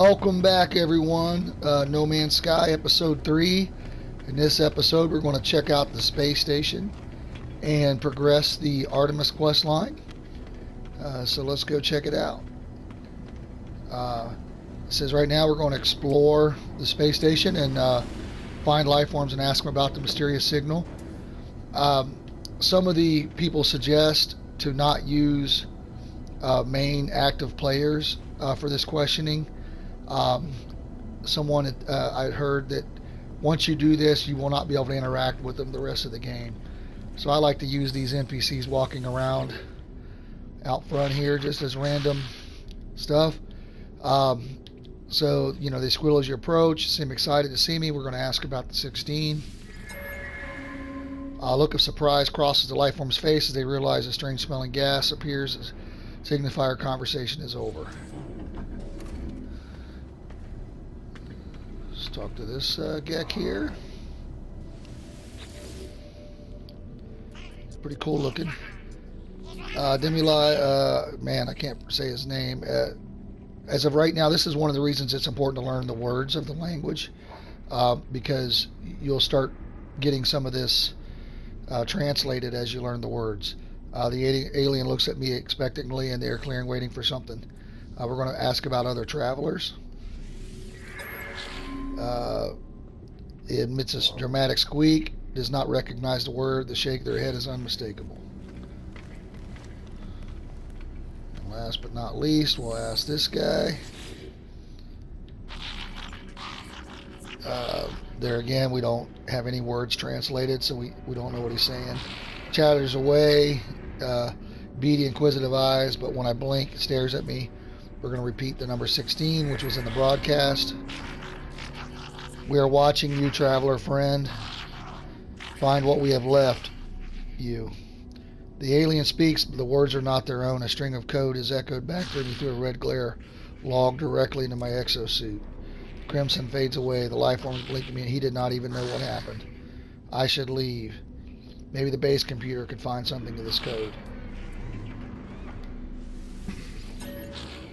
Welcome back, everyone. No Man's Sky, episode 3. In this episode, we're going to check out the space station and progress the Artemis quest line. So let's go check it out. It says right now we're going to explore the space station and find life forms and ask them about the mysterious signal. Some of the people suggest to not use main active players for this questioning. Someone I heard that once you do this, you will not be able to interact with them the rest of the game. So I like to use these NPCs walking around out front here just as random stuff. So, you know, they squeal as you approach, seem excited to see me. We're going to ask about the 16. A look of surprise crosses the life form's face as they realize a strange smelling gas appears as signifier conversation is over. Let's talk to this geck here. Pretty cool looking. Demili, man, I can't say his name. As of right now, this is one of the reasons it's important to learn the words of the language, because you'll start getting some of this translated as you learn the words. The alien looks at me expectantly, and they're clearing, waiting for something. We're going to ask about other travelers. It emits a dramatic squeak, does not recognize the word. The shake of their head is unmistakable. And last but not least, we'll ask this guy. There again, we don't have any words translated, so we don't know what he's saying. Chatters away, beady, inquisitive eyes, but when I blink, it stares at me. We're going to repeat the number 16, which was in the broadcast. We are watching you, traveler friend. Find what we have left you. The alien speaks, but the words are not their own. A string of code is echoed back to me through a red glare, logged directly into my exosuit. Crimson fades away. The life form is blinking at me, and he did not even know what happened. I should leave. Maybe the base computer could find something to this code.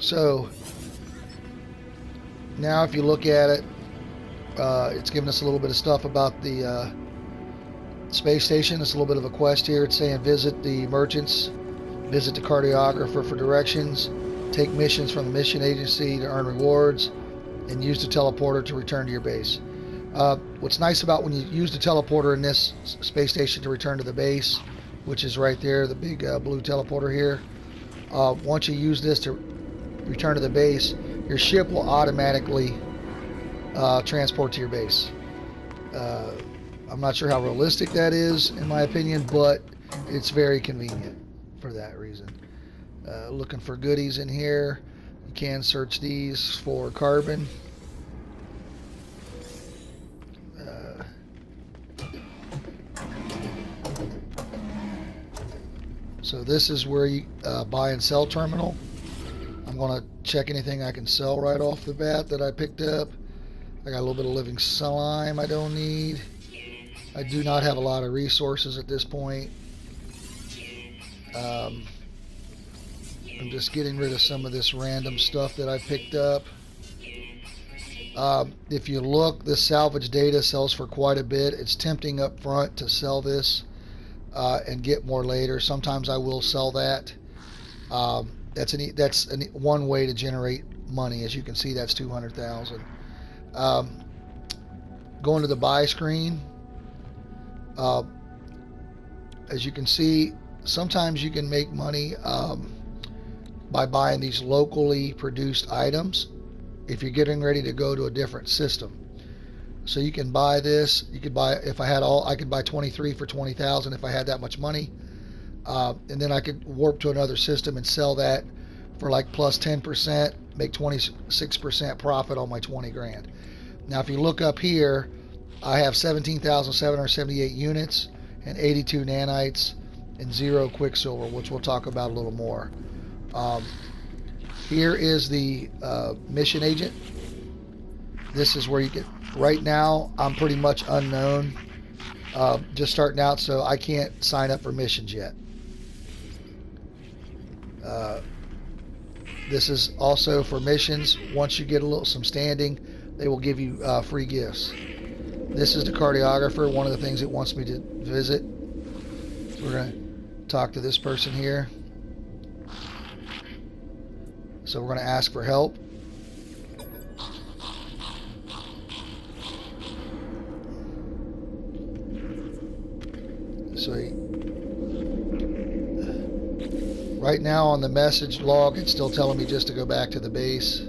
So, now if you look at it, it's giving us a little bit of stuff about the space station. It's a little bit of a quest here. It's saying visit the merchants, visit the cartographer for directions, take missions from the mission agency to earn rewards, and use the teleporter to return to your base. What's nice about when you use the teleporter in this space station to return to the base, which is right there, the big blue teleporter here, once you use this to return to the base, your ship will automatically transport to your base. I'm not sure how realistic that is, in my opinion, but it's very convenient for that reason. Looking for goodies in here. You can search these for carbon. So this is where you buy and sell terminal. I'm going to check anything I can sell right off the bat that I picked up. I got a little bit of living slime I don't need. I do not have a lot of resources at this point. I'm just getting rid of some of this random stuff that I picked up. If you look, this salvage data sells for quite a bit. It's tempting up front to sell this and get more later. Sometimes I will sell that. That's one way to generate money. As you can see, that's 200,000. Going to the buy screen. As you can see, sometimes you can make money by buying these locally produced items if you're getting ready to go to a different system. So you can buy this. You could buy, if I had all, I could buy 23 for 20,000 if I had that much money, and then I could warp to another system and sell that for like plus 10%, make 26% profit on my 20 grand. Now if you look up here, I have 17,778 units and 82 nanites and 0 quicksilver, which we'll talk about a little more. Here is the mission agent. This is where you get, right now I'm pretty much unknown, just starting out, so I can't sign up for missions yet. This is also for missions. Once you get some standing, they will give you free gifts. This is the cardiographer, one of the things it wants me to visit. So we're going to talk to this person here. So we're going to ask for help. So right now on the message log, it's still telling me just to go back to the base,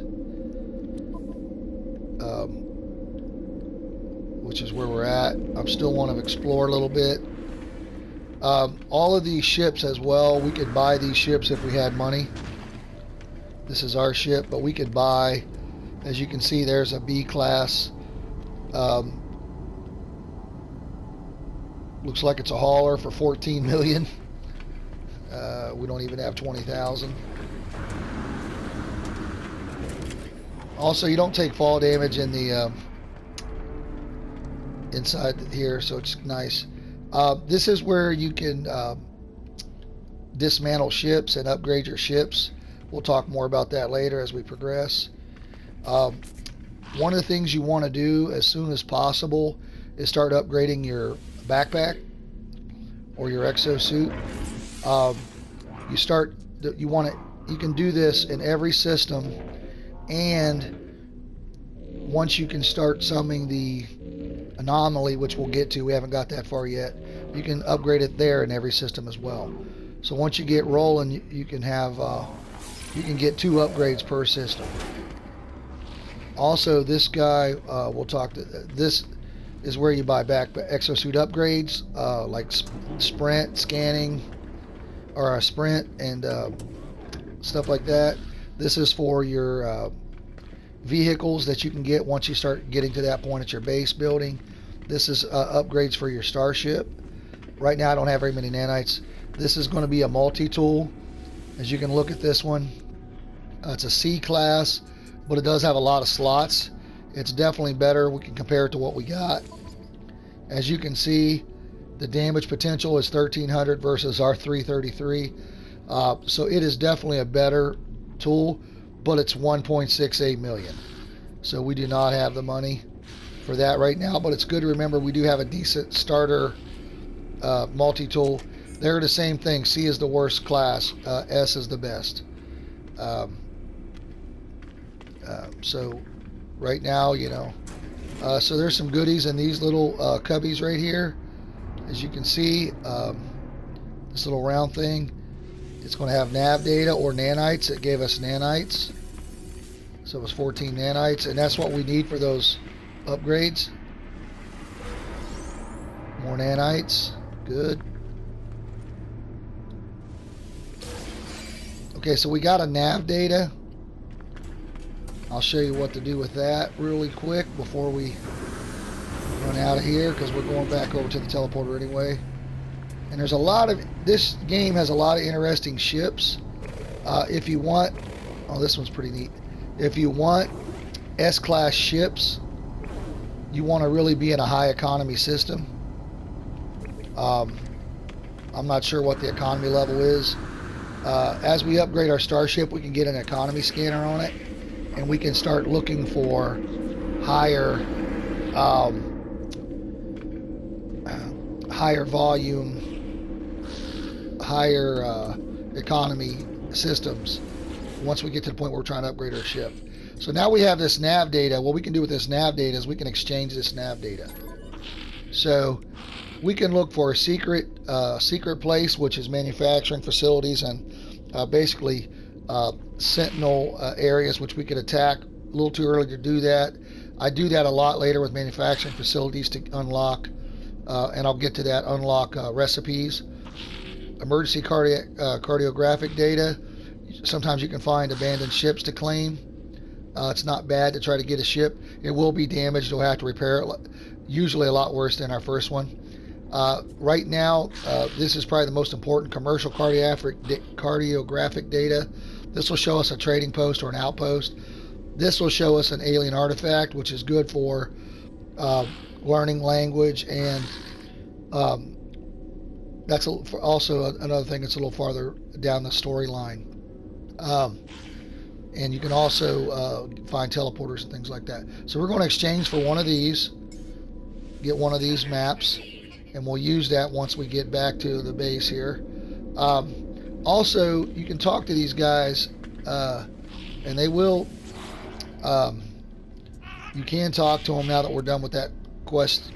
which is where we're at. I still want to explore a little bit. All of these ships as well, we could buy these ships if we had money. This is our ship, but we could buy, as you can see, there's a B class. Looks like it's a hauler for 14 million. We don't even have 20,000. Also, you don't take fall damage in the inside here, so it's nice. This is where you can dismantle ships and upgrade your ships. We'll talk more about that later as we progress. One of the things you want to do as soon as possible is start upgrading your backpack or your exosuit. You can do this in every system, and once you can start summoning the anomaly, which we'll get to, we haven't got that far yet, you can upgrade it there in every system as well. So once you get rolling, you can have you can get 2 upgrades per system. Also, this guy, we'll talk to, this is where you buy back exosuit upgrades, like sprint, scanning, or a sprint, and stuff like that. This is for your vehicles that you can get once you start getting to that point at your base building. This is upgrades for your starship. Right now I don't have very many nanites. This is going to be a multi-tool. As you can look at this one, it's a C class, but it does have a lot of slots. It's definitely better. We can compare it to what we got. As you can see, the damage potential is 1300 versus our 333. So it is definitely a better tool, but it's 1.68 million. So we do not have the money for that right now, but it's good to remember we do have a decent starter multi-tool. They're the same thing. C is the worst class. S is the best. So right now, so there's some goodies in these little cubbies right here. As you can see, this little round thing, it's going to have nav data or nanites. It gave us nanites. So it was 14 nanites, and that's what we need for those upgrades. More nanites. Good. Okay, so we got a nav data. I'll show you what to do with that really quick before we run out of here, because we're going back over to the teleporter anyway. And there's a lot of, this game has a lot of interesting ships. If you want, oh, this one's pretty neat. If you want S-class ships, you want to really be in a high economy system. I'm not sure what the economy level is. As we upgrade our starship, we can get an economy scanner on it, and we can start looking for higher volume, higher economy systems once we get to the point where we're trying to upgrade our ship. So now we have this nav data. What we can do with this nav data is we can exchange this nav data. So we can look for a secret place, which is manufacturing facilities and basically sentinel areas which we could attack. A little too early to do that. I do that a lot later with manufacturing facilities to unlock, and I'll get to that, unlock recipes. Emergency cardiographic data. Sometimes you can find abandoned ships to claim. It's not bad to try to get a ship. It will be damaged. You'll have to repair it. Usually a lot worse than our first one. Right now, this is probably the most important commercial cardiographic data. This will show us a trading post or an outpost. This will show us an alien artifact, which is good for learning language, and that's also another thing that's a little farther down the storyline. and you can also find teleporters and things like that. So we're going to exchange for one of these, get one of these maps, and we'll use that once we get back to the base here. Also, you can talk to these guys, and they will. You can talk to them now that we're done with that quest.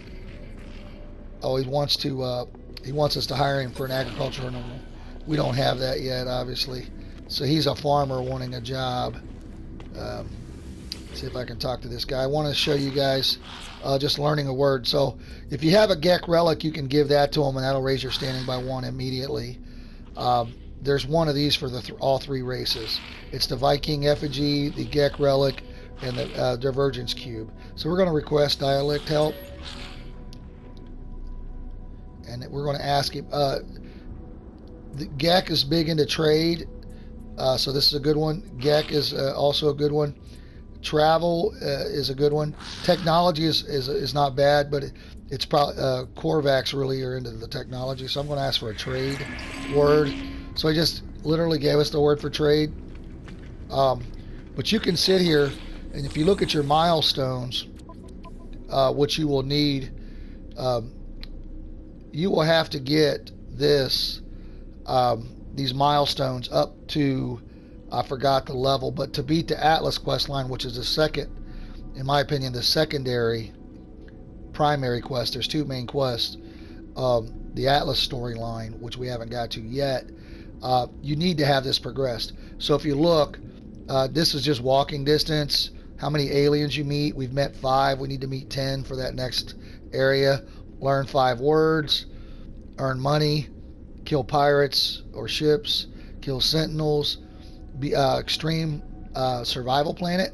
Oh, he wants us to hire him for an agricultural animal. We don't have that yet, obviously. So he's a farmer wanting a job. See if I can talk to this guy. I want to show you guys just learning a word. So if you have a Gek relic, you can give that to him, and that'll raise your standing by 1 immediately. There's one of these for all 3 races. It's the Viking effigy, the Gek relic, and the Divergence cube. So we're going to request dialect help, and we're going to ask him. The Gek is big into trade, so this is a good one. Gek is also a good one. Travel is a good one. Technology is not bad, but it's probably Korvax really are into the technology. So I'm going to ask for a trade word. So he just literally gave us the word for trade. But you can sit here, and if you look at your milestones, which you will need, you will have to get these milestones up to, I forgot the level, but to beat the Atlas quest line, which is the second, in my opinion, the secondary primary quest. There's 2 main quests. The Atlas storyline, which we haven't got to yet, you need to have this progressed. So if you look, this is just walking distance. How many aliens you meet? We've met 5. We need to meet 10 for that next area. Learn 5 words. Earn money. Kill pirates or ships. Kill sentinels. Be extreme survival planet.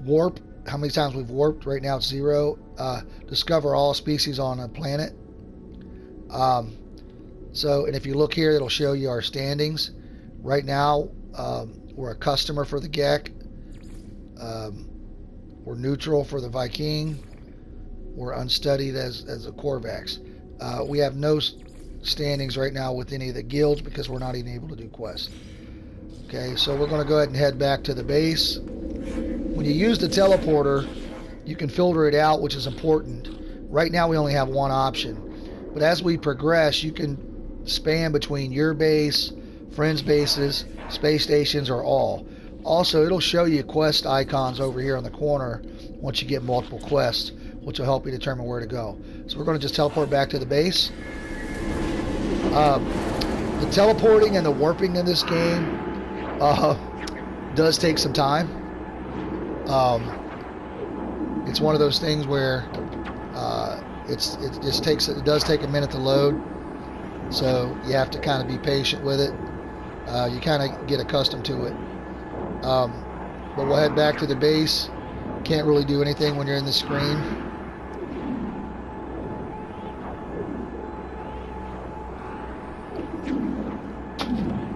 Warp. How many times we've warped? Right now it's 0. Discover all species on a planet. So, and if you look here, it'll show you our standings. Right now, we're a customer for the Gek. We're neutral for the Viking. We're unstudied as a Korvax. We have no standings right now with any of the guilds because we're not even able to do quests. Okay, so we're going to go ahead and head back to the base. When you use the teleporter, you can filter it out, which is important. Right now we only have one option. But as we progress, you can span between your base, friends' bases, space stations, or all. Also, it'll show you quest icons over here on the corner once you get multiple quests, which will help you determine where to go. So we're going to just teleport back to the base. The teleporting and the warping in this game does take some time. It's one of those things where it does take a minute to load, so you have to kind of be patient with it. You kind of get accustomed to it. But we'll head back to the base. Can't really do anything when you're in the screen.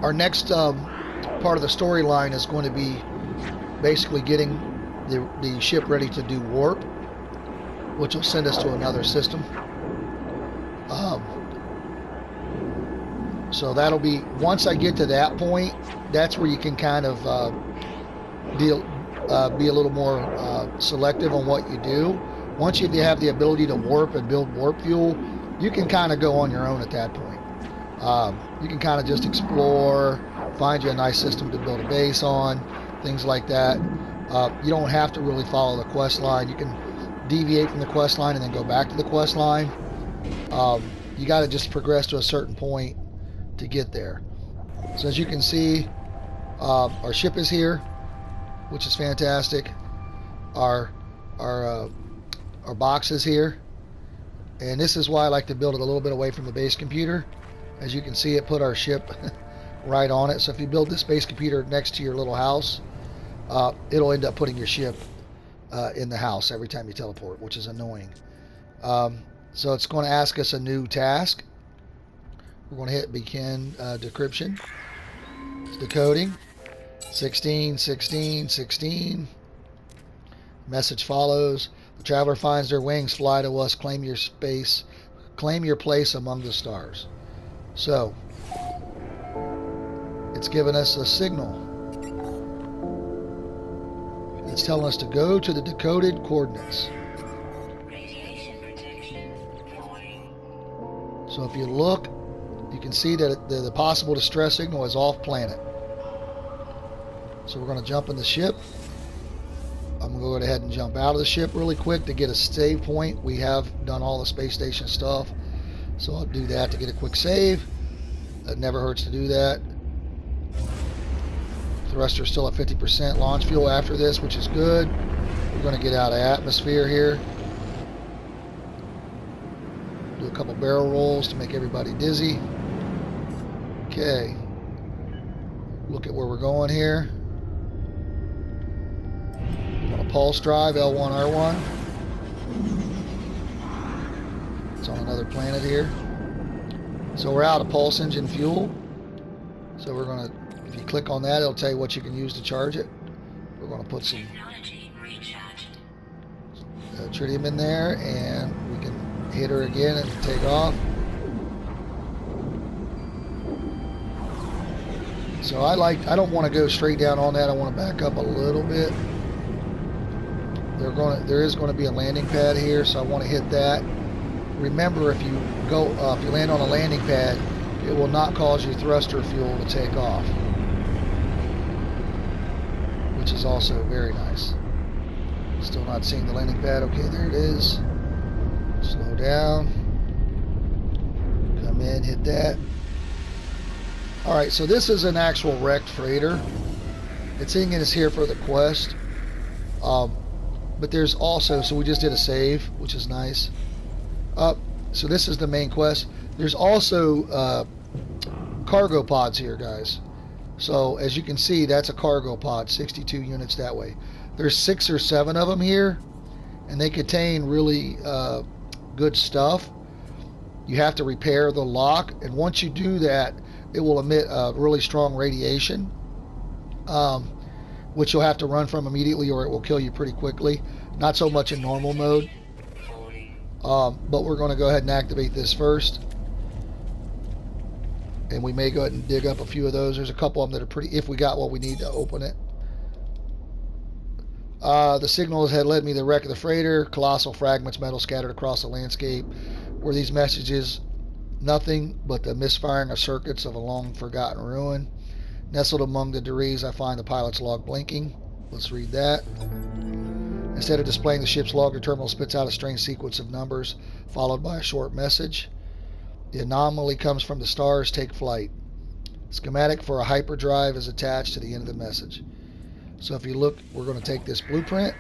Our next part of the storyline is going to be basically getting the ship ready to do warp, which will send us to another system. So that'll be, once I get to that point, that's where you can kind of be a little more selective on what you do. Once you have the ability to warp and build warp fuel, you can kind of go on your own at that point. You can kind of just explore, find you a nice system to build a base on, things like that. You don't have to really follow the quest line. You can deviate from the quest line and then go back to the quest line. You got to just progress to a certain point to get there. So as you can see, our ship is here, which is fantastic. Our box is here, and this is why I like to build it a little bit away from the base computer. As you can see, it put our ship right on it. So if you build this base computer next to your little house, it'll end up putting your ship in the house every time you teleport, which is annoying. So it's going to ask us a new task. We're going to hit begin decryption. It's decoding. 16, 16, 16. Message follows. The traveler finds their wings. Fly to us. Claim your space. Claim your place among the stars. So it's given us a signal. It's telling us to go to the decoded coordinates. So if you look, you can see that the possible distress signal is off planet. So we're going to jump in the ship. I'm going to go ahead and jump out of the ship really quick to get a save point. We have done all the space station stuff, so I'll do that to get a quick save. It never hurts to do that. Thruster's still at 50% launch fuel after this, which is good. We're going to get out of atmosphere here. Do a couple barrel rolls to make everybody dizzy. Okay. Look at where we're going here. We're going to pulse drive L1, R1. It's on another planet here. So we're out of pulse engine fuel. So we're going to, if you click on that, it'll tell you what you can use to charge it. We're going to put some tritium in there, and we can hit her again and take off. So I don't want to go straight down on that. I want to back up a little bit. There is going to be a landing pad here, so I want to hit that. Remember, if you land on a landing pad, it will not cause your thruster fuel to take off, which is also very nice. Still not seeing the landing pad. Okay, there it is. Slow down. Come in, hit that. Alright, so this is an actual wrecked freighter. It's saying it is here for the quest. But there's also, so we just did a save, which is nice. So this is the main quest. There's also cargo pods here, guys. So as you can see, that's a cargo pod, 62 units that way. There's 6 or 7 of them here, and they contain really good stuff. You have to repair the lock, and once you do that, it will emit really strong radiation, which you'll have to run from immediately, or it will kill you pretty quickly. Not so much in normal mode, but we're going to go ahead and activate this first, and we may go ahead and dig up a few of those. There's a couple of them that are pretty, if we got what we need to open it. The signals had led me to the wreck of the freighter. Colossal fragments, metal scattered across the landscape. Were these messages? Nothing but the misfiring of circuits of a long-forgotten ruin. Nestled among the debris, I find the pilot's log blinking. Let's read that. Instead of displaying the ship's log, the terminal spits out a strange sequence of numbers, followed by a short message. The anomaly comes from the stars. Take flight. Schematic for a hyperdrive is attached to the end of the message. So if you look, we're going to take this blueprint.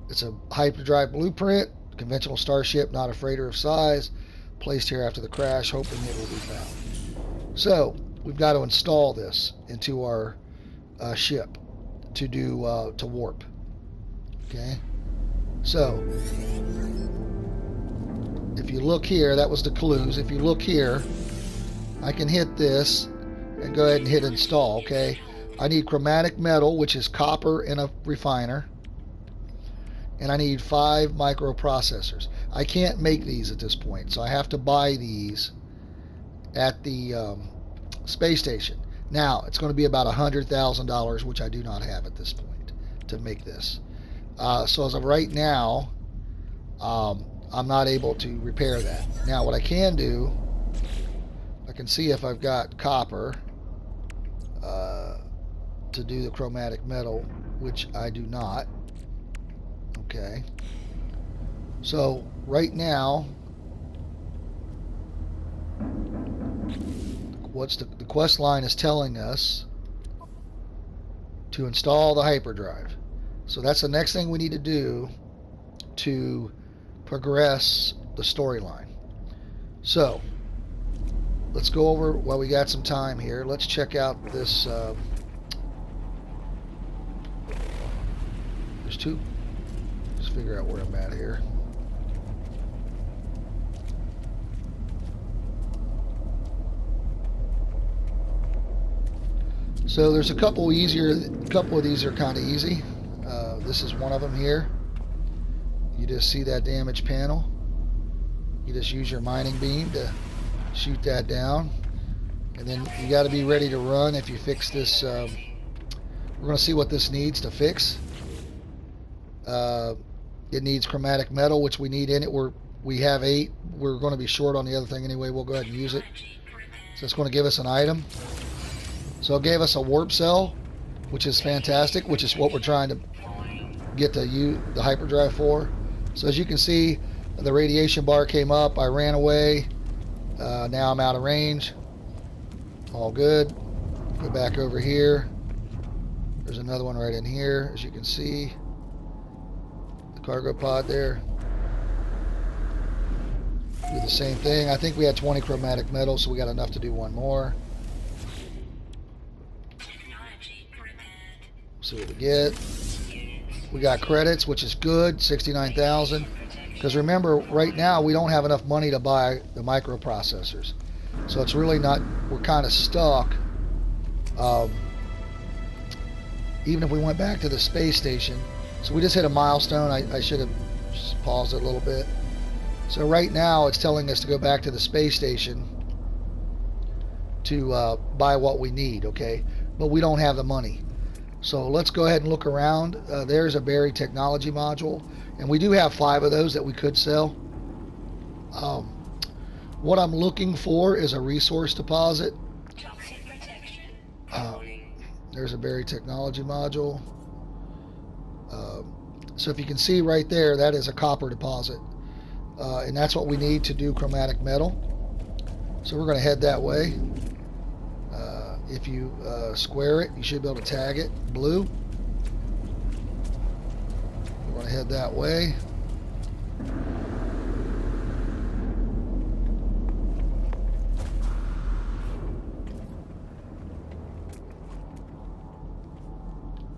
It's a hyperdrive blueprint. Conventional starship, not a freighter of size. Placed here after the crash, hoping it will be found. So we've got to install this into our ship to warp. Okay. So if you look here, that was the clues. If you look here, I can hit this and go ahead and hit install. Okay. I need chromatic metal, which is copper in a refiner, and I need 5 microprocessors. I can't make these at this point, so I have to buy these at the space station. Now, it's going to be about $100,000, which I do not have at this point to make this. So as of right now, I'm not able to repair that. Now, what I can do, I can see if I've got copper to do the chromatic metal, which I do not. Okay. So right now, what's the quest line is telling us to install the hyperdrive. So that's the next thing we need to do to progress the storyline. So let's go over while we got some time here. Let's check out this. There's 2. Let's figure out where I'm at here. So there's a couple of these are kind of easy. This is one of them here. You just see that damaged panel. You just use your mining beam to shoot that down, and then you got to be ready to run if you fix this. We're going to see what this needs to fix. It needs chromatic metal, which we need in it. We have 8. We're going to be short on the other thing anyway. We'll go ahead and use it. So it's going to give us an item. So it gave us a warp cell, which is fantastic, which is what we're trying to get the hyperdrive for. So as you can see, the radiation bar came up. I ran away. Now I'm out of range. All good. Go back over here. There's another one right in here, as you can see. The cargo pod there. Do the same thing. I think we had 20 chromatic metal, so we got enough to do one more. See what we get. We got credits, which is good, 69,000. Because remember, right now we don't have enough money to buy the microprocessors, so it's really not. We're kind of stuck. Even if we went back to the space station, so we just hit a milestone. I should have just paused it a little bit. So right now it's telling us to go back to the space station to buy what we need. Okay, but we don't have the money. So let's go ahead and look around. There's a buried technology module. And we do have 5 of those that we could sell. What I'm looking for is a resource deposit. There's a buried technology module. So if you can see right there, that is a copper deposit. And that's what we need to do chromatic metal. So we're going to head that way. If you square it, you should be able to tag it blue. We're going to head that way.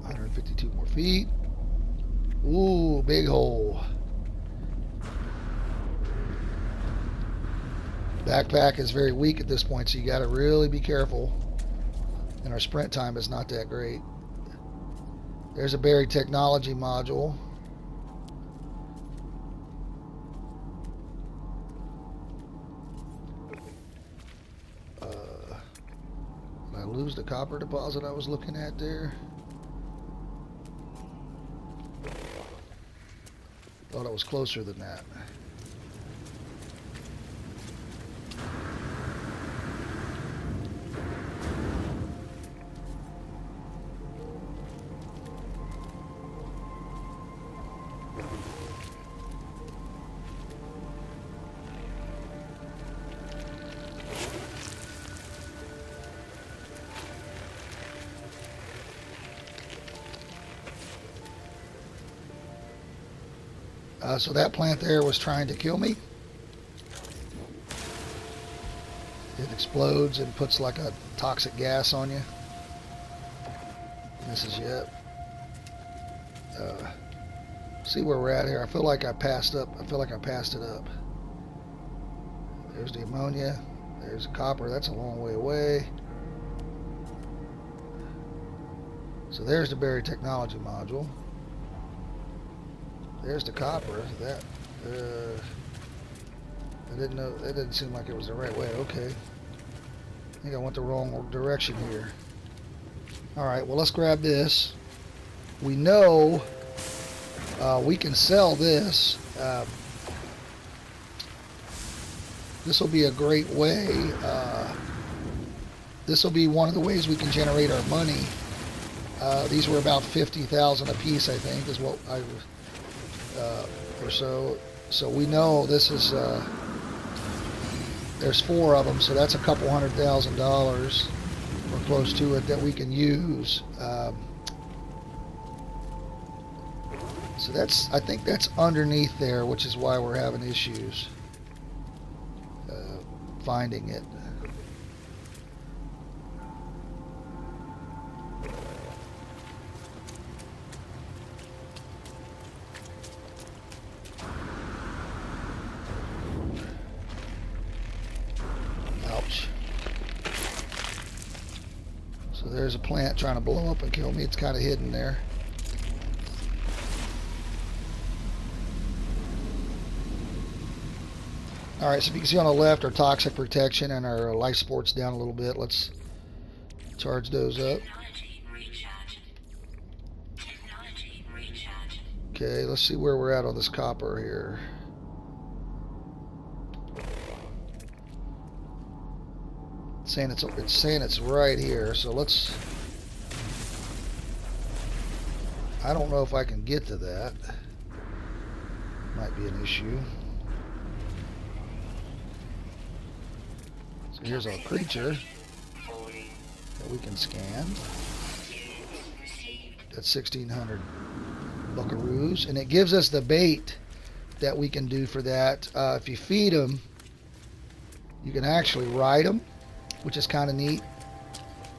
$152 more feet. Ooh, big hole. Backpack is very weak at this point, so you got to really be careful. And our sprint time is not that great. There's a buried technology module. Did I lose the copper deposit I was looking at there? Thought it was closer than that. So that plant there was trying to kill me. It explodes and puts like a toxic gas on you. This is it. See where we're at here. I feel like I passed up. I feel like I passed it up. There's the ammonia. There's the copper. That's a long way away. So there's the buried technology module. There's the copper. That I didn't know. That didn't seem like it was the right way. Okay. I think I went the wrong direction here. All right. Well, let's grab this. We know we can sell this. This will be a great way. This will be one of the ways we can generate our money. These were about 50,000 a piece, I think, is what I or so. So we know this is. There's 4 of them, so that's a couple $100,000 or close to it that we can use. So that's. I think that's underneath there, which is why we're having issues finding it. Ouch. So there's a plant trying to blow up and kill me. It's kind of hidden there. Alright, so if you can see on the left, our toxic protection and our life support's down a little bit. Let's charge those up. Okay, let's see where we're at on this copper here. It's saying it's right here, so let's... I don't know if I can get to that. Might be an issue. So here's our creature that we can scan. That's 1,600 buckaroos, and it gives us the bait that we can do for that. If you feed them, you can actually ride them, which is kind of neat.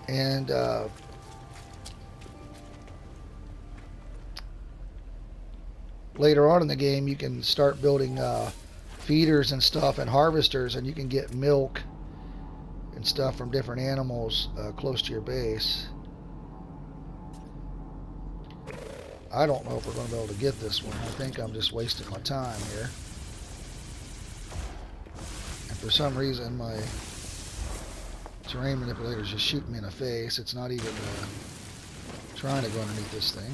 And later on in the game, you can start building feeders and stuff and harvesters, and you can get milk and stuff from different animals close to your base. I don't know if we're going to be able to get this one. I think I'm just wasting my time here. And for some reason, my terrain manipulator is just shooting me in the face. It's not even trying to go underneath this thing.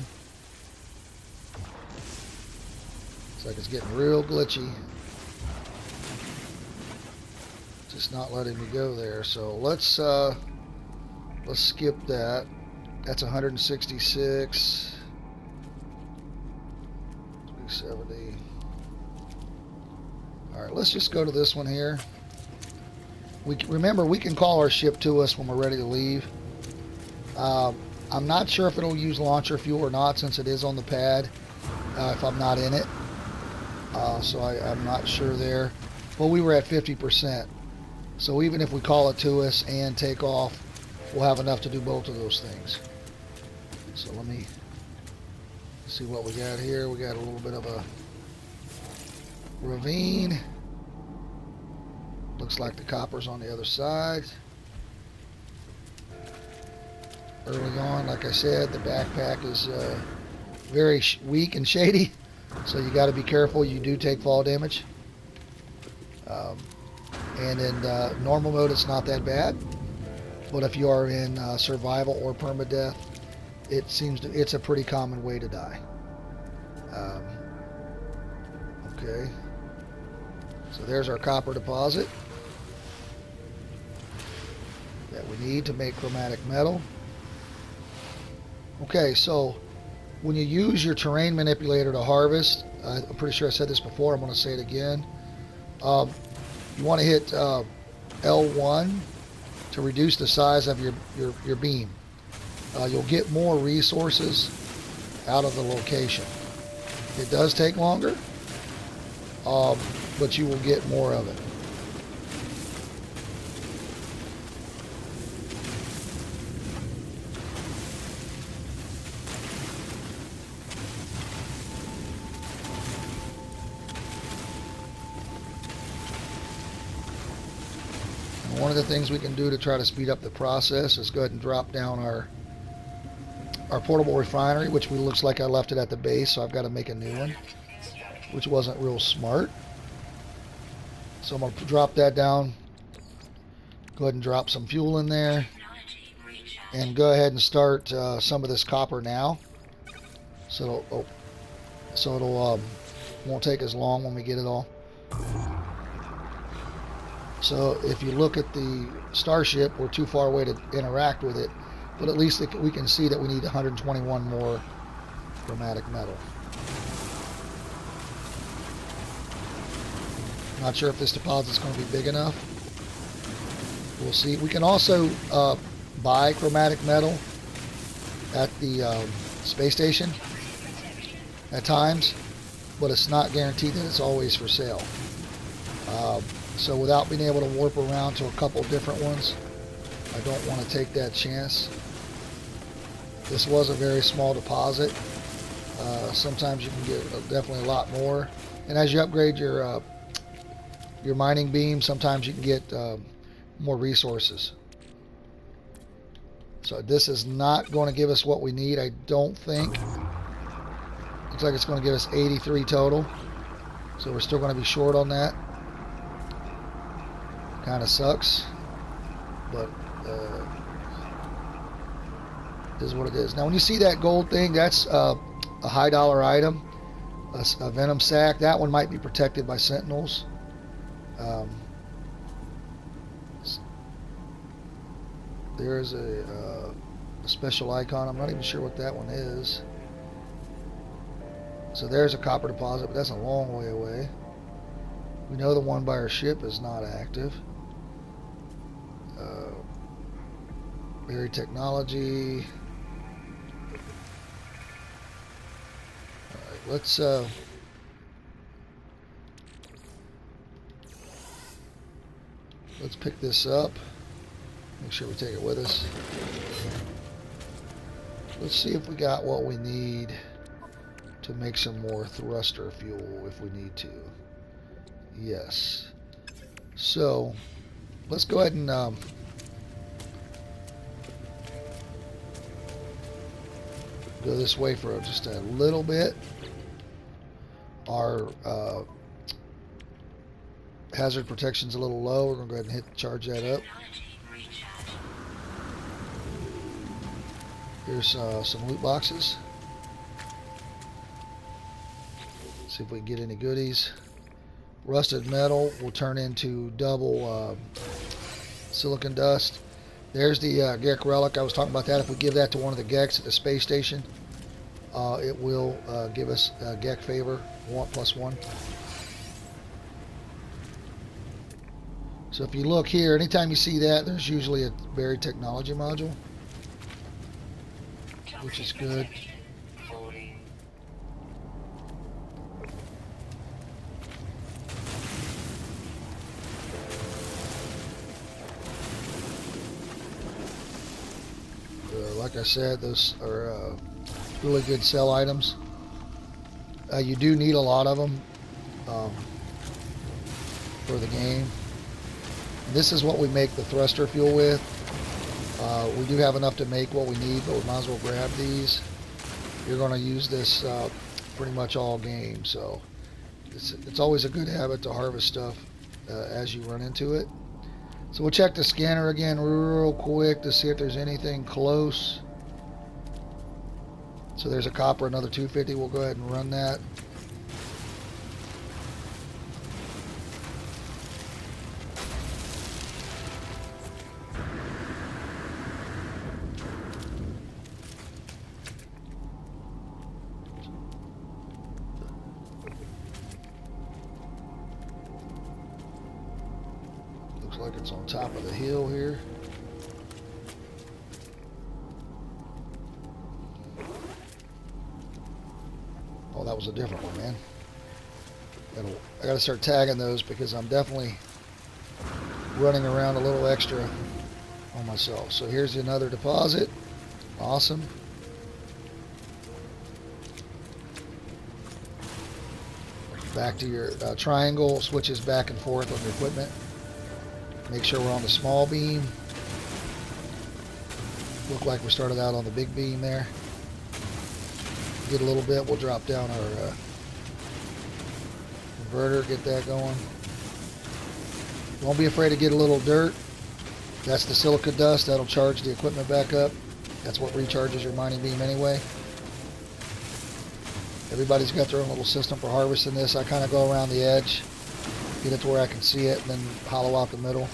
It's like it's getting real glitchy. Just not letting me go there. So let's skip that. That's 166. 370. Alright, let's just go to this one here. Remember, we can call our ship to us when we're ready to leave. I'm not sure if it'll use launcher fuel or not, since it is on the pad, if I'm not in it. So I'm not sure there. Well, we were at 50%. So even if we call it to us and take off, we'll have enough to do both of those things. So let me see what we got here. We got a little bit of a ravine. Looks like the copper's on the other side. Early on, like I said, the backpack is very weak and shady, so you got to be careful. You do take fall damage. And in normal mode, it's not that bad. But if you are in survival or permadeath, it's a pretty common way to die. Okay. So there's our copper deposit that we need to make chromatic metal. Okay, so when you use your terrain manipulator to harvest, I'm pretty sure I said this before, I'm going to say it again. You want to hit L1 to reduce the size of your beam. You'll get more resources out of the location. It does take longer, but you will get more of it. And one of the things we can do to try to speed up the process is go ahead and drop down our portable refinery, which looks like I left it at the base, so I've got to make a new one, which wasn't real smart. So I'm going to drop that down, go ahead and drop some fuel in there, and go ahead and start some of this copper now. So it'll won't take as long when we get it all. So if you look at the starship, we're too far away to interact with it, but at least we can see that we need 121 more chromatic metal. Not sure if this deposit's going to be big enough. We'll see. We can also buy chromatic metal at the space station at times, but it's not guaranteed that it's always for sale. So without being able to warp around to a couple different ones, I don't want to take that chance. This was a very small deposit. Sometimes you can get definitely a lot more, and as you upgrade your mining beam, sometimes you can get more resources. So this is not going to give us what we need, I don't think. Looks like it's going to give us 83 total, so we're still going to be short on that. Kind of sucks, but is what it is. Now when you see that gold thing, that's a high dollar item. a venom sac. That one might be protected by sentinels. There's a special icon. I'm not even sure what that one is. So there's a copper deposit, but that's a long way away. We know the one by our ship is not active. Berry technology. Alright, let's pick this up. Make sure we take it with us. Let's see if we got what we need to make some more thruster fuel if we need to. Yes. So let's go ahead and go this way for just a little bit. Our hazard protection's a little low. We're going to go ahead and charge that up. Here's some loot boxes. See if we can get any goodies. Rusted metal will turn into double silicon dust. There's the Gek relic. I was talking about that. If we give that to one of the Geks at the space station, it will give us Gek favor, +1. So if you look here, anytime you see that, there's usually a buried technology module, which is good. Like I said, those are really good sell items. You do need a lot of them for the game. This is what we make the thruster fuel with. We do have enough to make what we need, but we might as well grab these. You're going to use this pretty much all game, so it's always a good habit to harvest stuff as you run into it. So we'll check the scanner again real quick to see if there's anything close. So there's a copper, another 250. We'll go ahead and run that. Like it's on top of the hill here. Oh, that was a different one, man. I gotta start tagging those because I'm definitely running around a little extra on myself. So here's another deposit. Awesome. Back to your triangle, switches back and forth on your equipment. Make sure we're on the small beam. Look like we started out on the big beam there. Get a little bit, we'll drop down our converter, get that going. Don't be afraid to get a little dirt. That's the silica dust. That'll charge the equipment back up. That's what recharges your mining beam anyway. Everybody's got their own little system for harvesting this. I kind of go around the edge, get it to where I can see it, and then hollow out the middle.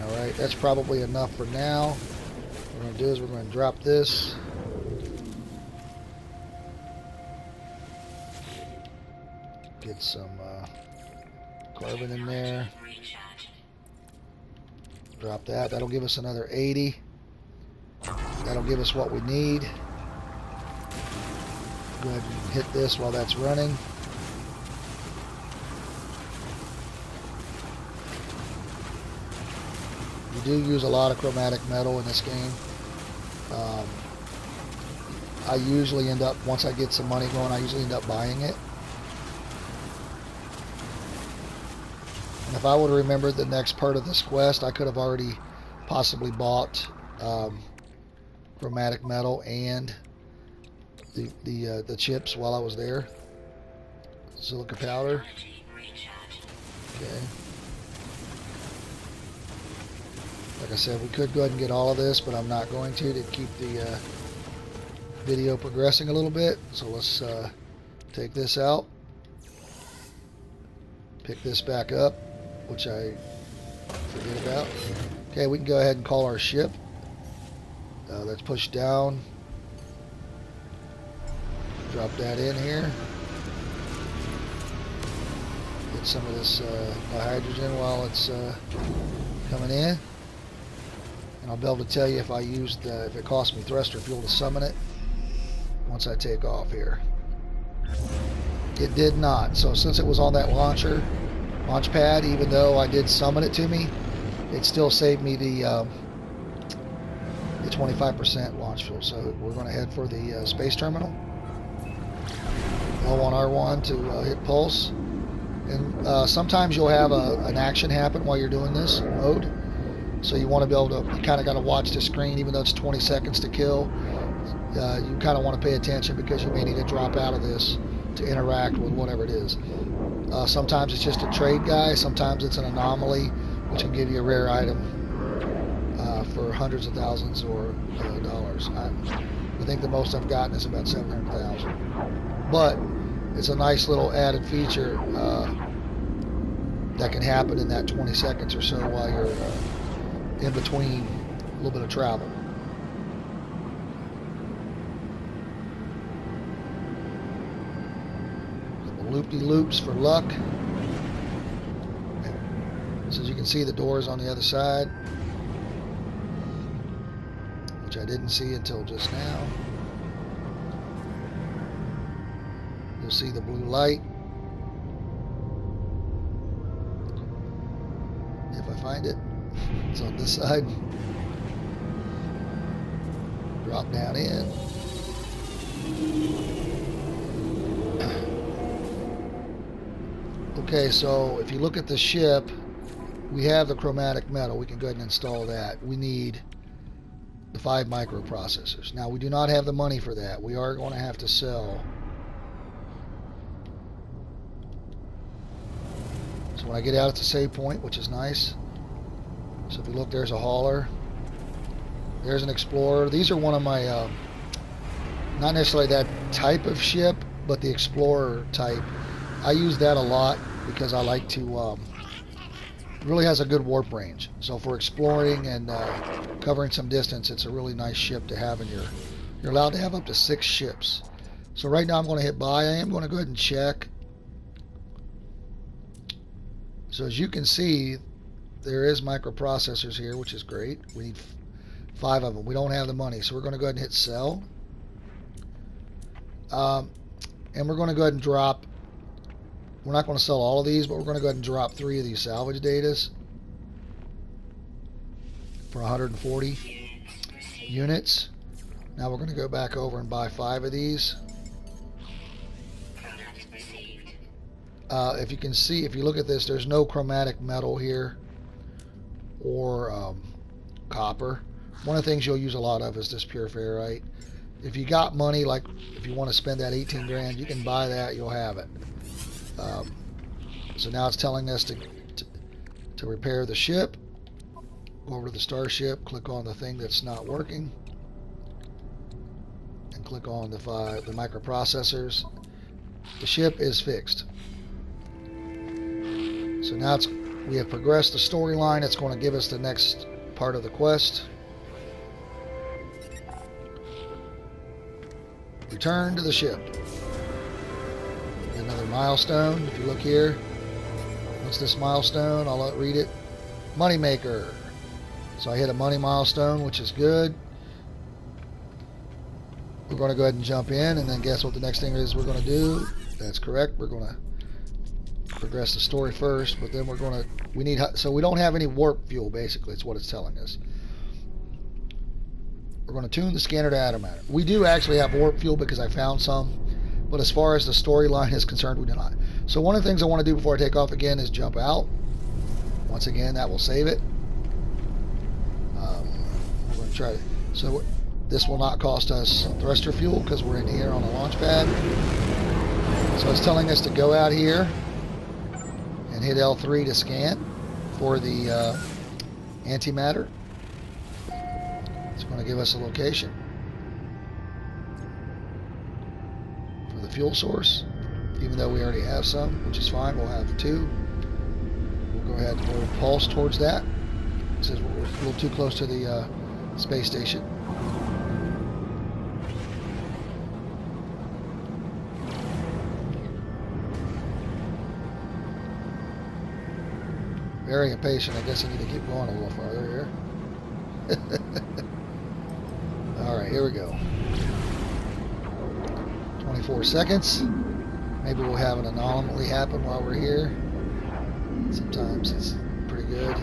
Alright, that's probably enough for now. What we're going to do is we're going to drop this. Get some carbon in there. Drop that. That'll give us another 80. That'll give us what we need. Go ahead and hit this while that's running. You do use a lot of chromatic metal in this game. I usually end up, once I get some money going, I usually end up buying it. And if I would have remembered the next part of this quest, I could have already possibly bought chromatic metal and the chips while I was there. Silica powder. Okay. Like I said, we could go ahead and get all of this, but I'm not going to keep the video progressing a little bit. So let's take this out, pick this back up, which I forget about. Okay, we can go ahead and call our ship. Let's push down, drop that in here, get some of this hydrogen while it's coming in, and I'll be able to tell you if if it cost me thruster fuel to summon it once I take off here. It did not. So since it was on that launch pad, even though I did summon it to me, it still saved me the 25% launch fuel. So we're going to head for the space terminal. L1 R1 to hit pulse. And sometimes you'll have an action happen while you're doing this mode. So you want to be able to, you kind of got to watch the screen, even though it's 20 seconds to kill. You kind of want to pay attention because you may need to drop out of this to interact with whatever it is. Sometimes it's just a trade guy. Sometimes it's an anomaly, which can give you a rare item for hundreds of thousands or dollars. I think the most I've gotten is about 700,000. But it's a nice little added feature that can happen in that 20 seconds or so while you're in between a little bit of travel. Loop-de-loops for luck. So as you can see, the door is on the other side, which I didn't see until just now. You'll see the blue light if I find it. It's on this side. Drop down in. Okay, so if you look at the ship, we have the chromatic metal. We can go ahead and install that. We need the 5 microprocessors. Now, we do not have the money for that. We are going to have to sell. So when I get out, it's a save point, which is nice. So if you look, there's a hauler. There's an explorer. These are one of my, not necessarily that type of ship, but the explorer type. I use that a lot because I like to, it really has a good warp range. So for exploring and covering some distance, it's a really nice ship to have in you're allowed to have up to 6 ships. So right now I'm going to hit buy. I am going to go ahead and check. So as you can see, there is microprocessors here, which is great. We need 5 of them. We don't have the money, so we're going to go ahead and hit sell. And we're going to go ahead and drop, we're not going to sell all of these, but we're going to go ahead and drop 3 of these salvage datas for 140 units. Now we're going to go back over and buy 5 of these. If you can see, if you look at this, there's no chromatic metal here or copper. One of the things you'll use a lot of is this pure ferrite. If you got money, like if you want to spend that 18 grand, you can buy that, you'll have it. So now it's telling us to repair the ship. Go over to the starship, click on the thing that's not working, and click on the microprocessors. The ship is fixed. So now we have progressed the storyline. It's going to give us the next part of the quest. Return to the ship. Another milestone. If you look here, what's this milestone? I'll read it. Moneymaker. So I hit a money milestone, which is good. We're going to go ahead and jump in, and then guess what the next thing is we're going to do? That's correct. We're going to progress the story first, but then so we don't have any warp fuel, basically. It's what it's telling us. We're going to tune the scanner to antimatter. We do actually have warp fuel because I found some, but as far as the storyline is concerned, we do not. So one of the things I want to do before I take off again is jump out. Once again, that will save it. We're going to try to, so this will not cost us thruster fuel because we're in here on the launch pad. So it's telling us to go out here and hit L3 to scan for the antimatter. It's going to give us a location. fuel source, even though we already have some, which is fine. We'll have 2. We'll go ahead and we'll pulse towards that. It says we're a little too close to the space station. Very impatient. I guess I need to keep going a little farther here. Alright, here we go. 24 seconds. Maybe we'll have an anomaly happen while we're here. Sometimes it's pretty good.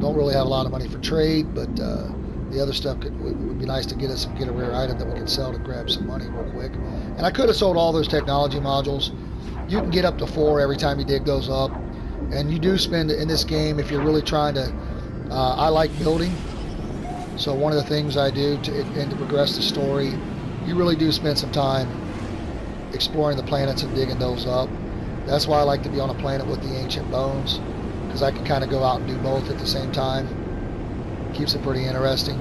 Don't really have a lot of money for trade, but the other stuff would be nice to get a rare item that we can sell to grab some money real quick. And I could have sold all those technology modules. You can get up to 4 every time you dig those up. And you do spend in this game, if you're really trying to, I like building. So one of the things I do to progress the story, you really do spend some time exploring the planets and digging those up. That's why I like to be on a planet with the ancient bones, because I can kind of go out and do both at the same time. Keeps it pretty interesting.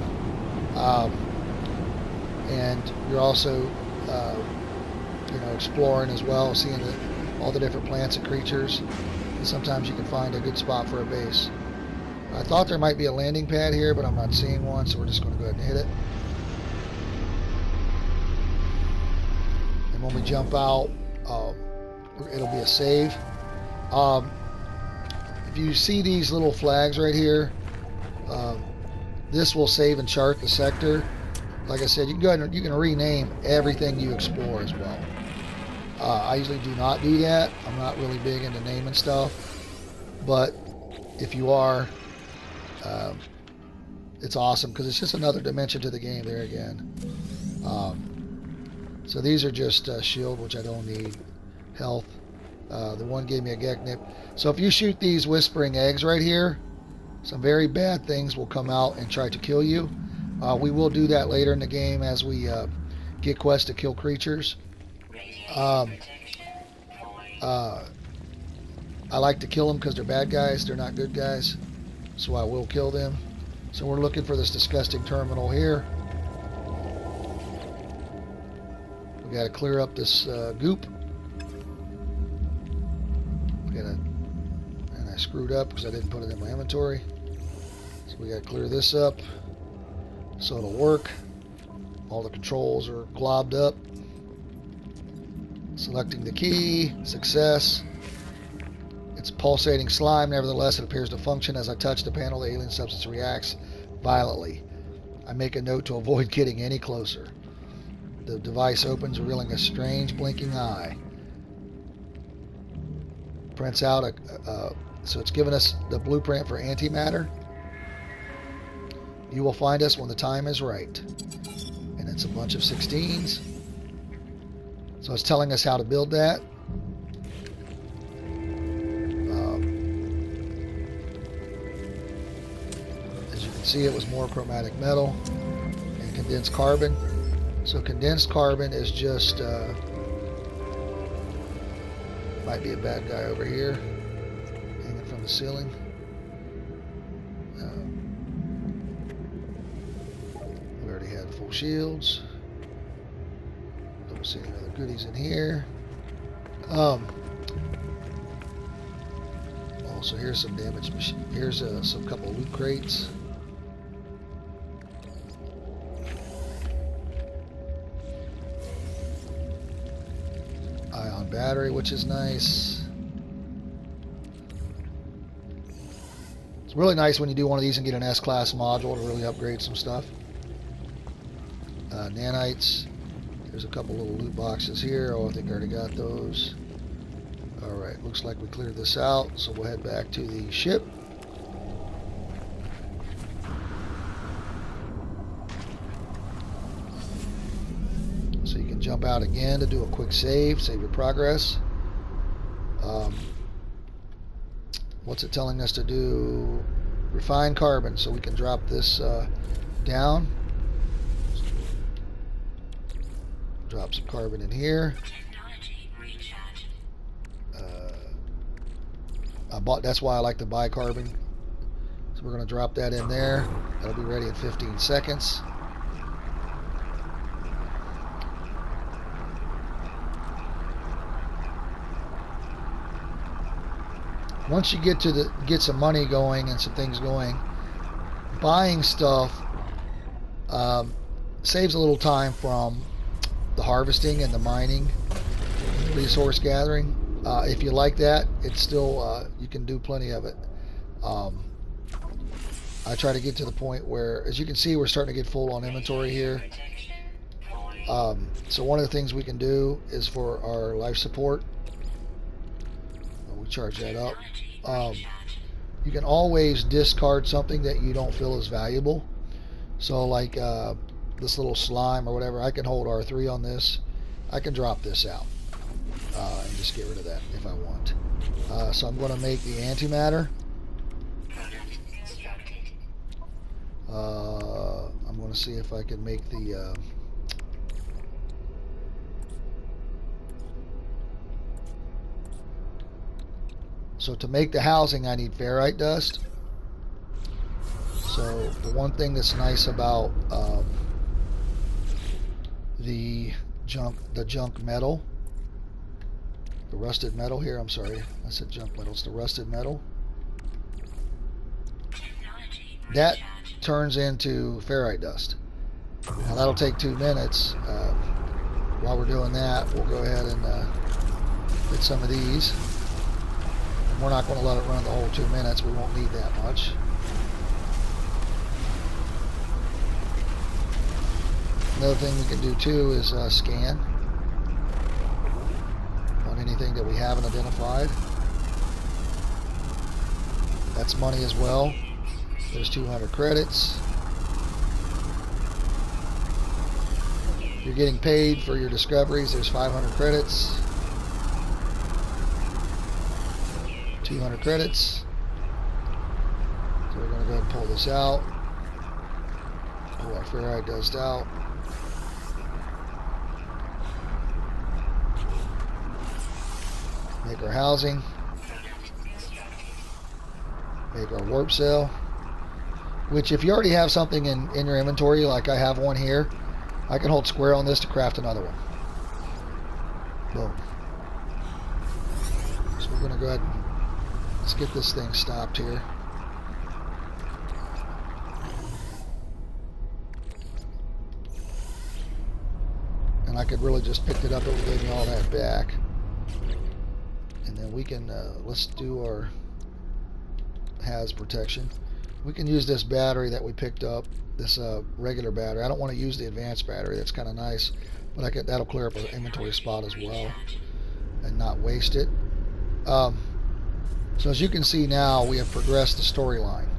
And you're also, exploring as well, seeing all the different plants and creatures. And sometimes you can find a good spot for a base. I thought there might be a landing pad here, but I'm not seeing one, so we're just going to go ahead and hit it. And when we jump out, it'll be a save. If you see these little flags right here, this will save and chart the sector. Like I said, you can go ahead and you can rename everything you explore as well. I usually do not do that. I'm not really big into naming stuff, but if you are, it's awesome because it's just another dimension to the game there again. So these are just shield, which I don't need. Health. The one gave me a Gek Nip. So if you shoot these whispering eggs right here, some very bad things will come out and try to kill you. We will do that later in the game as we get quests to kill creatures. I like to kill them because they're bad guys. They're not good guys. So I will kill them. So we're looking for this disgusting terminal here. We got to clear up this goop. And I screwed up because I didn't put it in my inventory. So we got to clear this up so it'll work. All the controls are globbed up. Selecting the key, success. It's pulsating slime, nevertheless it appears to function. As I touch the panel, the alien substance reacts violently. I make a note to avoid getting any closer. The device opens, revealing a strange blinking eye. Prints out so it's given us the blueprint for antimatter. You will find us when the time is right. And it's a bunch of 16s. So it's telling us how to build that. As you can see, it was more chromatic metal and condensed carbon. So condensed carbon is just might be a bad guy over here hanging from the ceiling. We already had full shields. Don't see any other goodies in here. Also, here's some damaged machine. Here's some couple of loot crates. Ion battery, which is nice. It's really nice when you do one of these and get an S-class module to really upgrade some stuff. Nanites. There's a couple little loot boxes here. Oh, I think I already got those. Alright, looks like we cleared this out, so we'll head back to the ship. So you can jump out again to do a quick save your progress. What's it telling us to do? Refine carbon, so we can drop this down. Drop some carbon in here. That's why I like to buy carbon. So we're going to drop that in there. That'll be ready in 15 seconds. once you get some money going and some things going, buying stuff saves a little time from the harvesting and the mining, resource gathering. If you like that, it's still you can do plenty of it. I try to get to the point where, as you can see, we're starting to get full on inventory here. So one of the things we can do is for our life support, we charge that up. You can always discard something that you don't feel is valuable. So like this little slime or whatever, I can hold R3 on this. I can drop this out and just get rid of that if I want. So I'm going to make the antimatter. I'm going to see if I can make the so to make the housing I need ferrite dust. So the one thing that's nice about the junk metal, the rusted metal here, I'm sorry, I said junk metal, it's the rusted metal, that turns into ferrite dust. Now that'll take 2 minutes. While we're doing that, we'll go ahead and get some of these. And we're not going to let it run the whole 2 minutes. We won't need that much. Another thing we can do too is scan on anything that we haven't identified. That's money as well. There's 200 credits. You're getting paid for your discoveries. There's 500 credits. 200 credits. So we're going to go ahead and pull this out. Pull our ferrite dust out. Make our housing. Make our warp cell. Which, if you already have something in your inventory, like I have one here, I can hold square on this to craft another one. Boom. So we're going to go ahead and let's get this thing stopped here. And I could really just pick it up, it would give me all that back. And then we can, let's do our HAZ protection. We can use this battery that we picked up, this regular battery. I don't want to use the advanced battery. That's kind of nice, but that'll clear up an inventory spot as well and not waste it. So as you can see now, we have progressed the storyline.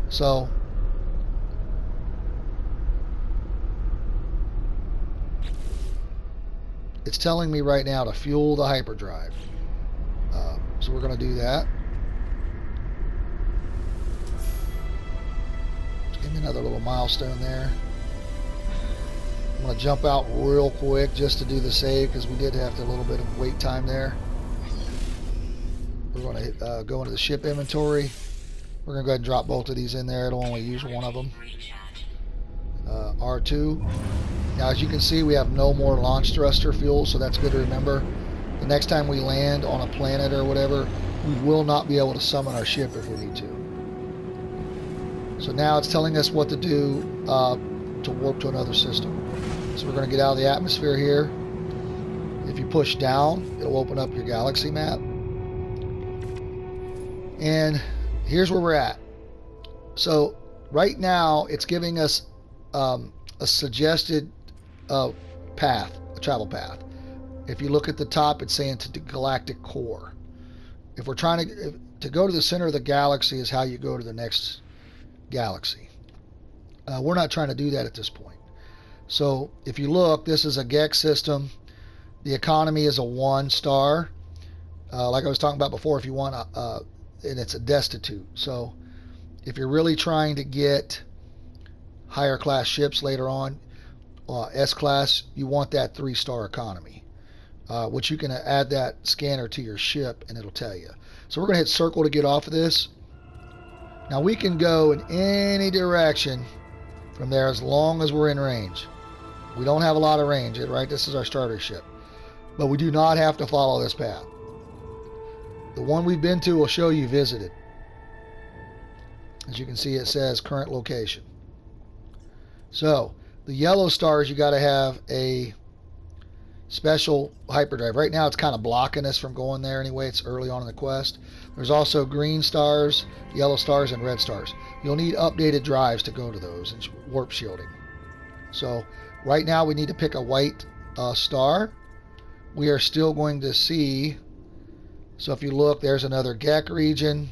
So it's telling me right now to fuel the hyperdrive. So we're going to do that. Give me another little milestone there. I'm going to jump out real quick just to do the save because we did have a little bit of wait time there. We're going to go into the ship inventory. We're going to go ahead and drop both of these in there. It'll only use one of them. R2. Now, as you can see, we have no more launch thruster fuel, so that's good to remember. The next time we land on a planet or whatever, we will not be able to summon our ship if we need to. So now it's telling us what to do to warp to another system. So we're going to get out of the atmosphere here. If you push down, it'll open up your galaxy map. And here's where we're at. So right now it's giving us a suggested path, a travel path. If you look at the top, it's saying to the galactic core. If we're trying to go to the center of the galaxy is how you go to the next galaxy. We're not trying to do that at this point. So if you look, this is a Gex system. The economy is a 1 star. Like I was talking about before, if you want and it's a destitute. So if you're really trying to get higher class ships later on, S class, you want that 3-star economy, which you can add that scanner to your ship and it'll tell you. So we're going to hit circle to get off of this. Now we can go in any direction from there as long as we're in range. We don't have a lot of range, right? This is our starter ship. But we do not have to follow this path. The one we've been to will show you visited. As you can see, it says current location. So the yellow stars, you got to have a special hyperdrive. Right now it's kind of blocking us from going there anyway. It's early on in the quest. There's also green stars, yellow stars, and red stars. You'll need updated drives to go to those and warp shielding. So right now we need to pick a white star. We are still going to see, so if you look, there's another Gek region.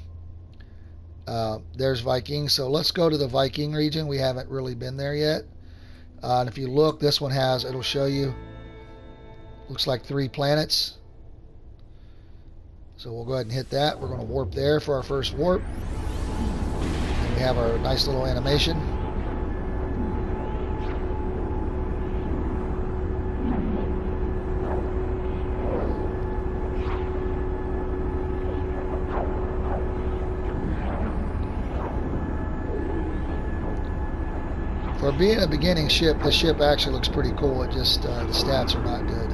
There's Viking. So let's go to the Viking region. We haven't really been there yet. And if you look, this one has, it'll show you, looks like 3 planets. So we'll go ahead and hit that. We're going to warp there for our first warp. And we have our nice little animation. For being a beginning ship, the ship actually looks pretty cool. It just, the stats are not good.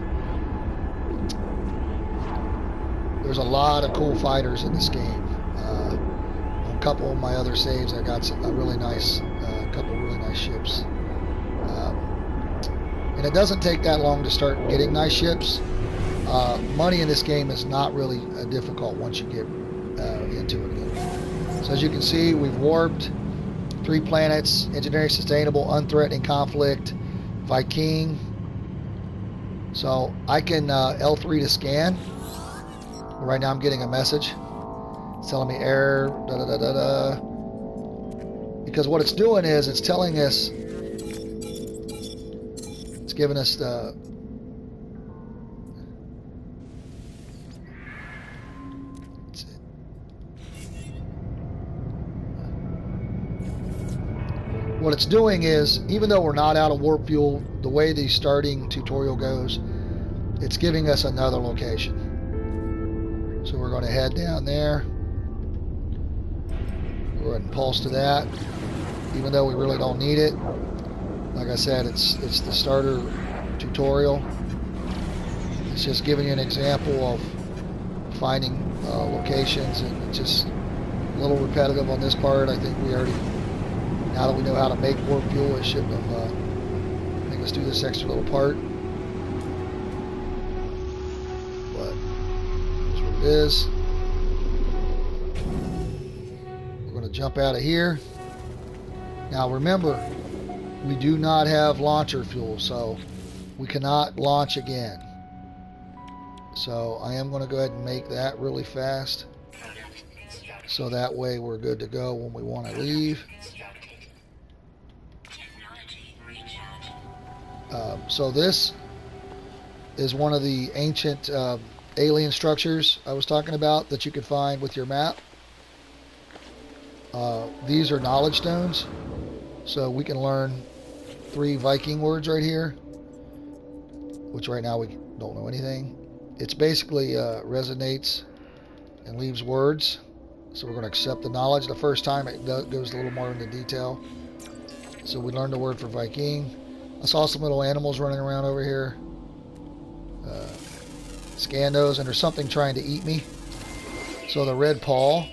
There's a lot of cool fighters in this game. On a couple of my other saves, I got a really nice, couple of really nice ships. And it doesn't take that long to start getting nice ships. Money in this game is not really difficult once you get into it. So as you can see, we've warped 3 planets: engineering, sustainable, unthreatening, conflict, Viking. So I can L3 to scan. Right now I'm getting a message. It's telling me error, da da da da da. Because what it's doing is it's telling us, it's giving us the, what it's doing is, even though we're not out of warp fuel, the way the starting tutorial goes, it's giving us another location. So we're going to head down there. Go ahead and pulse to that, even though we really don't need it. Like I said, it's the starter tutorial. It's just giving you an example of finding locations, and it's just a little repetitive on this part. I think we already, now that we know how to make warp fuel, it shouldn't have make us do this extra little part. Is we're going to jump out of here. Now remember, we do not have launcher fuel, so we cannot launch again. So I am going to go ahead and make that really fast, so that way we're good to go when we want to leave. So this is one of the ancient alien structures I was talking about that you could find with your map. These are knowledge stones, so we can learn 3 Viking words right here, which right now we don't know anything. It's basically resonates and leaves words, so we're going to accept the knowledge. The first time it goes a little more into detail. So we learned the word for Viking. I saw some little animals running around over here. Scan those, and there's something trying to eat me. So the red paw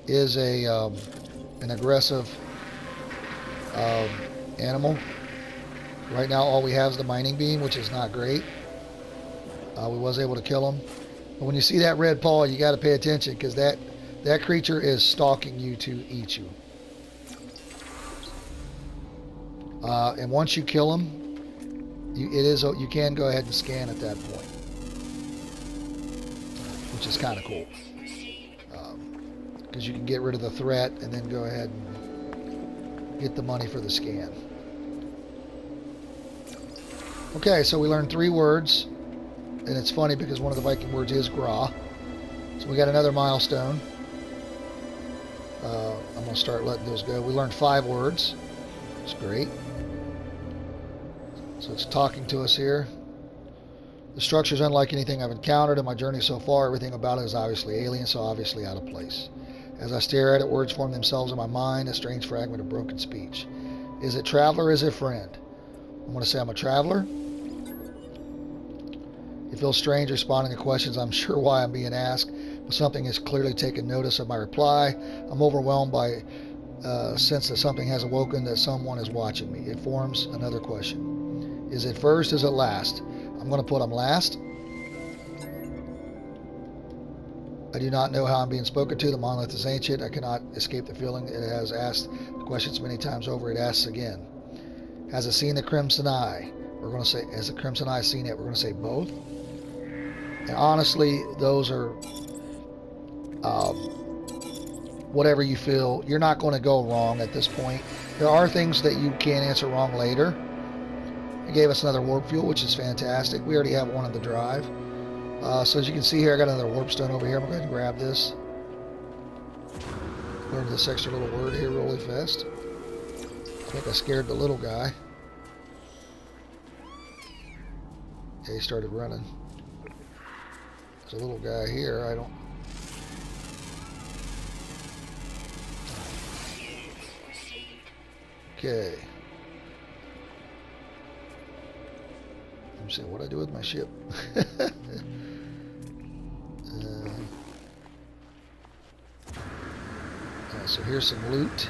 is an aggressive animal. Right now all we have is the mining beam, which is not great. We was able to kill him. But when you see that red paw, you got to pay attention, because that creature is stalking you to eat you. And once you kill him, you can go ahead and scan at that point, which is kind of cool, because you can get rid of the threat and then go ahead and get the money for the scan. Okay, so we learned 3 words, and it's funny because one of the Viking words is gra. So we got another milestone. I'm going to start letting those go. We learned 5 words. It's great. So it's talking to us here. The structure is unlike anything I've encountered in my journey so far. Everything about it is obviously alien, so obviously out of place. As I stare at it, words form themselves in my mind, a strange fragment of broken speech. Is it traveler or is it friend? I'm going to say I'm a traveler. It feels strange responding to questions I'm sure why I'm being asked. but something has clearly taken notice of my reply. I'm overwhelmed by sense that something has awoken, that someone is watching me. It forms another question. Is it first? Is it last? I'm going to put them last. I do not know how I'm being spoken to. The monolith is ancient. I cannot escape the feeling. It has asked the questions many times over. It asks again. Has it seen the Crimson Eye? We're going to say, has the Crimson Eye seen it? We're going to say both. And honestly, those are whatever you feel. You're not going to go wrong at this point. There are things that you can answer wrong later. It gave us another warp fuel, which is fantastic. We already have one on the drive. So as you can see here, I got another warp stone over here. I'm going to grab this. Learn this extra little word here really fast. I think I scared the little guy. Yeah, he started running. There's a little guy here. I don't... Okay. Let me see what I do with my ship. So here's some loot.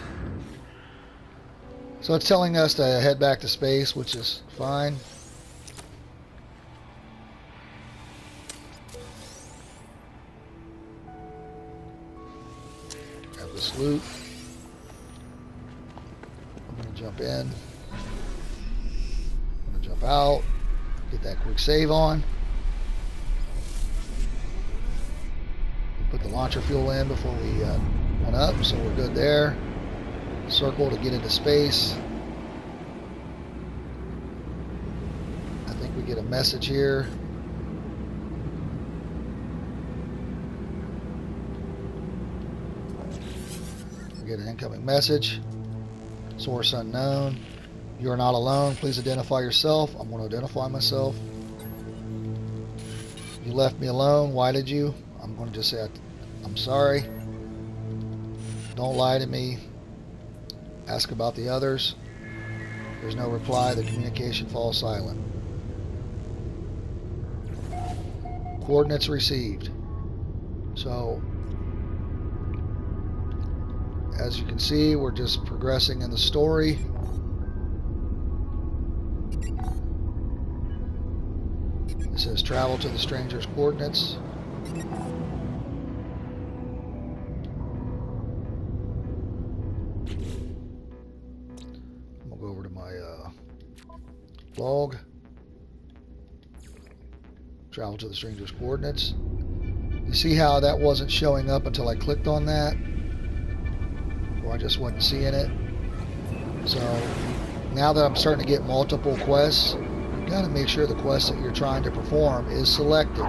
So it's telling us to head back to space, which is fine. Grab this loot. I'm going to jump in. I'm going to jump out. Get that quick save on. Put the launcher fuel in before we went up, so we're good there. Circle to get into space. I think we get a message here. We get an incoming message. Source unknown. You are not alone. Please identify yourself. I'm going to identify myself. You left me alone. Why did you? I'm going to just say I'm sorry. Don't lie to me. Ask about the others. There's no reply. The communication falls silent. Coordinates received. So, as you can see, we're just progressing in the story. It says travel to the stranger's coordinates. I'm going to go over to my log. Travel to the stranger's coordinates. You see how that wasn't showing up until I clicked on that? Or I just wasn't seeing it. So now that I'm starting to get multiple quests, you've got to make sure the quest that you're trying to perform is selected.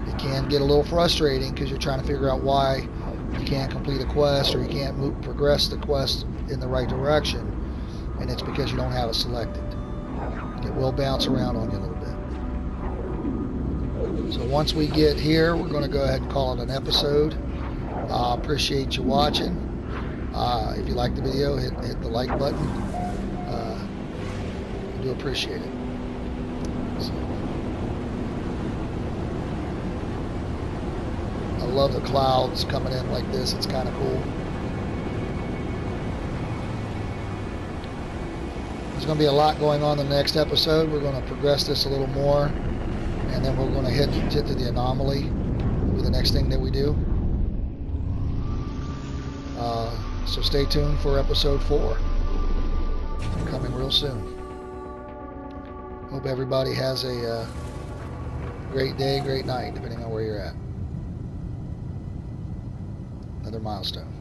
It can get a little frustrating because you're trying to figure out why you can't complete a quest or you can't progress the quest in the right direction, and it's because you don't have it selected. It will bounce around on you a little bit. So once we get here, we're going to go ahead and call it an episode. Appreciate you watching. If you like the video, hit the like button. I do appreciate it. So, I love the clouds coming in like this. It's kind of cool. There's going to be a lot going on in the next episode. We're going to progress this a little more, and then we're going to hit to the anomaly. Will be the next thing that we do. So stay tuned for episode 4. Coming real soon. Hope everybody has a great day, great night, depending on where you're at. Another milestone.